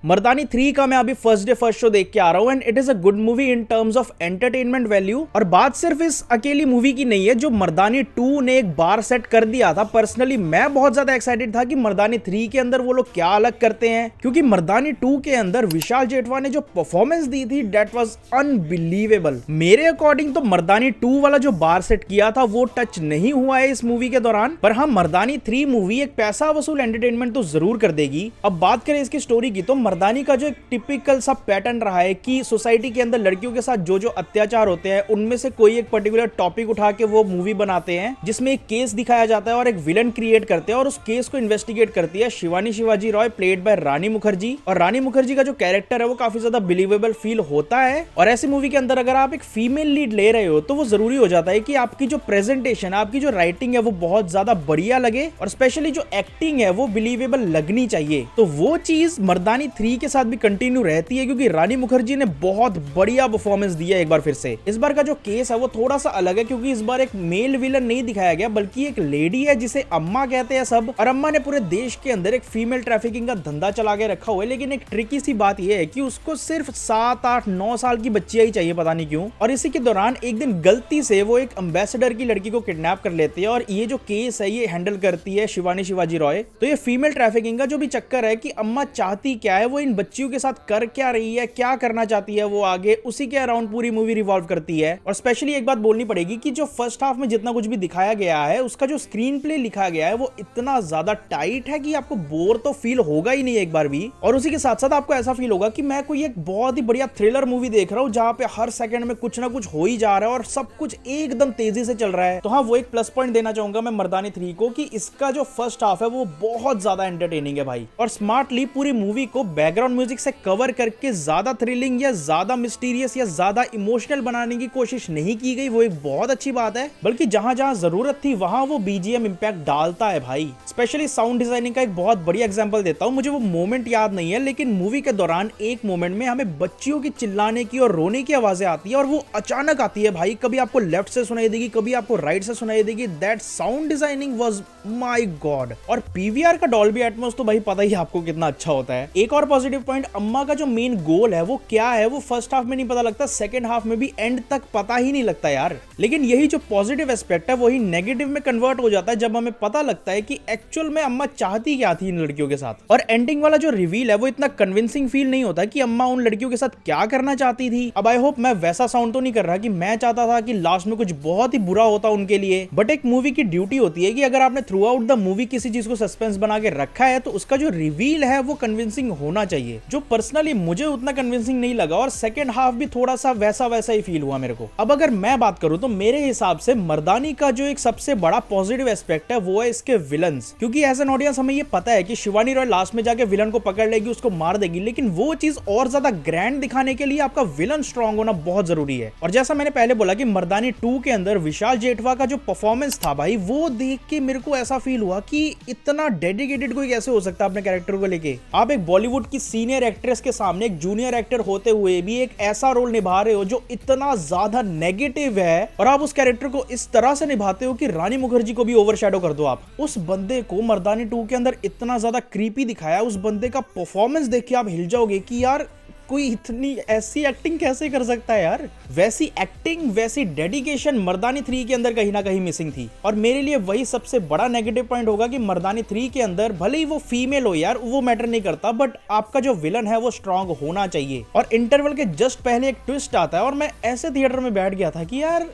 मर्दानी 3 का मैं अभी फर्स्ट डे फर्स्ट शो देख के आ रहा हूँ and it is a good movie in terms of entertainment value. और बात सिर्फ इस अकेली मूवी की नहीं है, जो मर्दानी 2 ने एक बार सेट कर दिया था। पर्सनली मैं बहुत ज्यादा एक्साइटेड था कि मर्दानी 3 के अंदर वो लोग क्या अलग करते हैं, क्योंकि मर्दानी 2 के अंदर विशाल जेठवा ने जो परफॉर्मेंस दी थी दैट वाज अनबिलीवेबल। मेरे अकॉर्डिंग तो मर्दानी 2 वाला जो बार सेट किया था वो टच नहीं हुआ है इस मूवी के दौरान, पर हाँ मर्दानी 3 मूवी एक पैसा वसूल एंटरटेनमेंट तो जरूर कर देगी। अब बात करें इसकी स्टोरी की, तो मर्दानी का जो एक टिपिकल सा पैटर्न रहा है कि सोसाइटी के अंदर लड़कियों के साथ जो जो अत्याचार होते हैं उनमें से कोई एक पर्टिकुलर टॉपिक उठा के वो मूवी बनाते हैं, जिसमें एक केस दिखाया जाता है और एक विलन क्रिएट करते हैं और उस केस को इन्वेस्टिगेट करती है शिवानी शिवाजी रॉय प्लेड बाय रानी मुखर्जी। और रानी मुखर्जी का जो कैरेक्टर है वो काफी ज्यादा बिलीवेबल फील होता है। और ऐसी मूवी के अंदर अगर आप एक फीमेल लीड ले रहे हो तो वो जरूरी हो जाता है कि आपकी जो प्रेजेंटेशन, आपकी जो राइटिंग है वो बहुत ज्यादा बढ़िया लगे और स्पेशली जो एक्टिंग है वो बिलीवेबल लगनी चाहिए। तो वो चीज मर्दानी 3 के साथ भी कंटिन्यू रहती है, क्योंकि रानी मुखर्जी ने बहुत बढ़िया परफॉर्मेंस दिया एक बार फिर से। इस बार का जो केस है वो थोड़ा सा अलग है, क्योंकि इस बार एक मेल विलन नहीं दिखाया गया बल्कि एक लेडी है जिसे अम्मा कहते हैं सब। और अम्मा ने पूरे देश के अंदर एक फीमेल ट्रैफिकिंग का धंधा चला के रखा हुआ है। लेकिन एक ट्रिकी सी बात यह है कि उसको सिर्फ 7, 8, 9 साल की बच्चियां ही चाहिए, पता नहीं क्यों। और इसी के दौरान एक दिन गलती से वो एक एम्बेसडर की लड़की को किडनैप कर लेती है और ये जो केस है ये हैंडल करती है शिवानी शिवाजी रॉय। तो ये फीमेल ट्रैफिकिंग का जो भी चक्कर है कि अम्मा चाहती क्या है, वो इन बच्चियों के साथ कर क्या रही है, क्या करना चाहती है वो आगे, उसी के अराउंड पूरी मूवी रिवॉल्व करती है। और स्पेशली एक बात बोलनी पड़ेगी कि जो फर्स्ट हाफ में जितना कुछ भी दिखाया गया है उसका जो स्क्रीन प्ले लिखा गया है वो इतना ज्यादा टाइट है कि आपको बोर तो फील होगा ही नहीं एक बार भी। और उसी के साथ साथ आपको ऐसा फील होगा कि मैं कोई एक बहुत ही बढ़िया थ्रिलर मूवी देख रहा हूँ जहां पे हर सेकंड में कुछ ना कुछ हो ही जा रहा है और सब कुछ एकदम तेजी से चल रहा है। तो हाँ, वो एक प्लस पॉइंट देना चाहूंगा मैं मर्दानी 3 को कि इसका जो फर्स्ट हाफ है वो बहुत ज्यादा एंटरटेनिंग है भाई। और स्मार्टली पूरी मूवी को बैकग्राउंड म्यूजिक से कवर करके ज्यादा थ्रिलिंग या ज्यादा मिस्टीरियस या ज्यादा इमोशनल बनाने की कोशिश नहीं की गई, वो एक बहुत अच्छी बात है। बल्कि जहां जहां जरूरत थी वहां वो बीजीएम इंपैक्ट डालता है भाई। स्पेशली साउंड डिजाइनिंग का एक बहुत बढ़िया एग्जांपल देता हूं, मुझे वो मोमेंट याद नहीं है लेकिन मूवी के दौरान एक मोमेंट में हमें बच्चियों की चिल्लाने की और रोने की आवाजें आती है और वो अचानक आती है भाई। कभी आपको लेफ्ट से सुनाई देगी, कभी आपको राइट से सुनाई देगी। That sound designing was my God. और पीवीआर का डॉल्बी एटमॉस तो भाई पता ही आपको कितना अच्छा होता है। एक और पॉजिटिव पॉइंट, अम्मा का जो मेन गोल है वो क्या है वो फर्स्ट हाफ में नहीं पता लगता, सेकंड हाफ में भी एंड तक पता ही नहीं लगता यार। लेकिन यही जो पॉजिटिव एस्पेक्ट है वही नेगेटिव में कन्वर्ट हो जाता है जब हमें पता लगता है कि एक्चुअल में अम्मा चाहती क्या थी इन लड़कियों के साथ। और एंडिंग वाला जो रिवील है वो इतना कन्विंसिंग फील नहीं होता कि अम्मा उन लड़कियों के साथ क्या करना चाहती थी। अब आई होप मैं वैसा साउंड तो नहीं कर रहा कि मैं चाहता था कि लास्ट में कुछ बहुत ही बुरा होता उनके लिए, बट एक मूवी की ड्यूटी होती है कि अगर आपने थ्रू आउट द मूवी किसी चीज को सस्पेंस बना के रखा है तो उसका जो रिवील है वो कन्विंसिंग होना चाहिए, जो पर्सनली मुझे उतना कन्विंसिंग नहीं लगा। और सेकंड हाफ भी थोड़ा सा वैसा ही फील हुआ मेरे को। अब अगर मैं बात करूं तो मेरे हिसाब से मर्दानी का जो एक सबसे बड़ा पॉजिटिव एस्पेक्ट है वो है इसके विलन्स, क्योंकि एज एन ऑडियंस हमें ये पता है कि शिवानी रॉय लास्ट में जाके विलन को पकड़ लेगी, उसको मार देगी, लेकिन वो चीज और ज्यादा ग्रैंड दिखाने के लिए आपका विलन स्ट्रांग होना बहुत जरूरी है। और जैसा मैंने पहले बोला कि मर्दानी 2 के अंदर विशाल जेठवा का जो परफॉर्मेंस था भाई, वो देख के मेरे को ऐसा फील हुआ कि इतना डेडिकेटेड कोई कैसे हो सकता है अपने कैरेक्टर को लेके। आप एक बॉलीवुड की सीनियर एक्ट्रेस के सामने एक जूनियर एक्टर होते हुए भी एक ऐसा रोल निभा रहे हो जो इतना ज्यादा नेगेटिव है और आप उस कैरेक्टर को इस तरह से निभाते हो कि रानी मुखर्जी को भी ओवरशैडो कर दो। आप उस बंदे को मर्दानी 2 के अंदर इतना ज्यादा क्रीपी दिखाया, उस बंदे का परफॉर्मेंस देख के आप हिल जाओगे कि यार कोई इतनी ऐसी एक्टिंग कैसे कर सकता है यार। वैसी एक्टिंग, वैसी डेडिकेशन मर्दानी 3 के अंदर कहीं ना कहीं मिसिंग थी। और मेरे लिए वही सबसे बड़ा नेगेटिव पॉइंट होगा कि मर्दानी 3 के अंदर भले ही वो फीमेल हो यार, वो मैटर नहीं करता, बट आपका जो विलन है वो स्ट्रांग होना चाहिए। और इंटरवल के जस्ट पहले एक ट्विस्ट आता है और मैं ऐसे थिएटर में बैठ गया था कि यार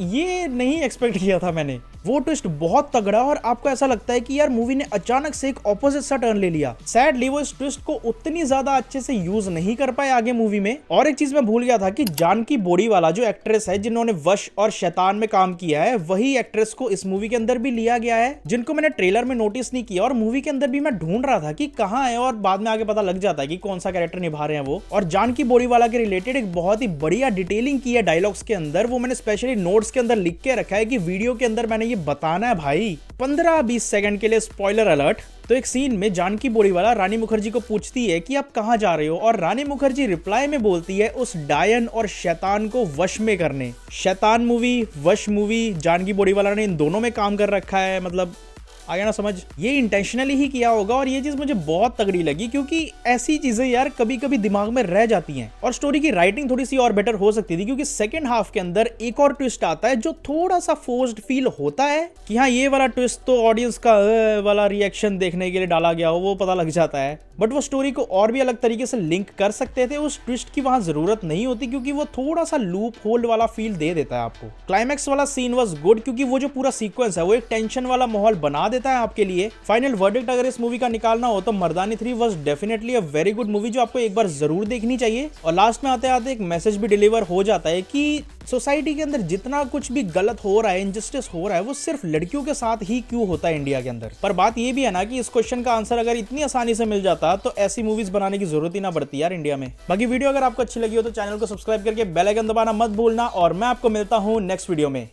ये नहीं एक्सपेक्ट किया था मैंने। वो ट्विस्ट बहुत तगड़ा और आपको ऐसा लगता है कि यार मूवी ने अचानक से एक ऑपोजिट सा टर्न ले लिया। सैडली वो इस ट्विस्ट को उतनी ज्यादा अच्छे से यूज नहीं कर पाए आगे मूवी में। और एक चीज मैं भूल गया था कि जानकी बोरीवाला जो एक्ट्रेस है जिन्होंने वश और शैतान में काम किया है, वही एक्ट्रेस को इस मूवी के अंदर भी लिया गया है, जिनको मैंने ट्रेलर में नोटिस नहीं किया और मूवी के अंदर भी मैं ढूंढ रहा था कि कहाँ है, और बाद में आगे पता लग जाता है कि कौन सा कैरेक्टर निभा रहे हैं वो। और जानकी बोरीवाला के रिलेटेड एक बहुत ही बढ़िया डिटेलिंग की है डायलॉग्स के अंदर, वो मैंने स्पेशली नोट्स के अंदर लिख के रखा है कि वीडियो के अंदर मैंने ये बताना है भाई। 15-20 सेकंड के लिए स्पॉइलर अलर्ट। तो एक सीन में जानकी बोरीवाला रानी मुखर्जी को पूछती है कि आप कहां जा रहे हो, और रानी मुखर्जी रिप्लाई में बोलती है उस डायन और शैतान को वश में करने। शैतान मूवी, वश मूवी, जानकी बोरीवाला ने इन दोनों में काम कर रखा है। मतलब आया ना समझ? ये इंटेंशनली ही किया होगा और ये चीज मुझे बहुत तगड़ी लगी क्योंकि ऐसी चीजें यार कभी कभी दिमाग में रह जाती हैं। और स्टोरी की राइटिंग थोड़ी सी और बेटर हो सकती थी क्योंकि सेकंड हाफ के अंदर एक और ट्विस्ट आता है जो थोड़ा सा फोर्स्ड फील होता है कि हाँ ये वाला ट्विस्ट तो ऑडियंस का वाला रिएक्शन देखने के लिए डाला गया हो, वो पता लग जाता है। बट वो स्टोरी को और भी अलग तरीके से लिंक कर सकते थे, उस ट्विस्ट की वहां जरूरत नहीं होती क्योंकि वो थोड़ा सा लूप होल्ड वाला फील दे देता है आपको। क्लाइमैक्स वाला सीन वाज गुड क्योंकि वो जो पूरा सीक्वेंस है वो एक टेंशन वाला माहौल बना देता है आपके लिए। फाइनल वर्डिक्ट अगर इस मूवी का निकालना हो तो मर्दानी 3 was definitely a very good movie जो आपको एक बार जरूर देखनी चाहिए। और लास्ट में आते आते एक मैसेज भी डिलीवर हो जाता है कि सोसाइटी के अंदर जितना कुछ भी गलत हो रहा है, इनजस्टिस हो रहा है, वो सिर्फ लड़कियों के साथ ही क्यों होता है इंडिया के अंदर। पर बात ये भी है ना कि इस क्वेश्चन का आंसर अगर इतनी आसानी से मिल जाता तो ऐसी मूवीज बनाने की जरूरत ही ना पड़ती यार इंडिया में। बाकी वीडियो अगर आपको अच्छी लगी हो तो चैनल को सब्सक्राइब करके बेल आइकन दबाना मत भूलना और मैं आपको मिलता हूं नेक्स्ट वीडियो में।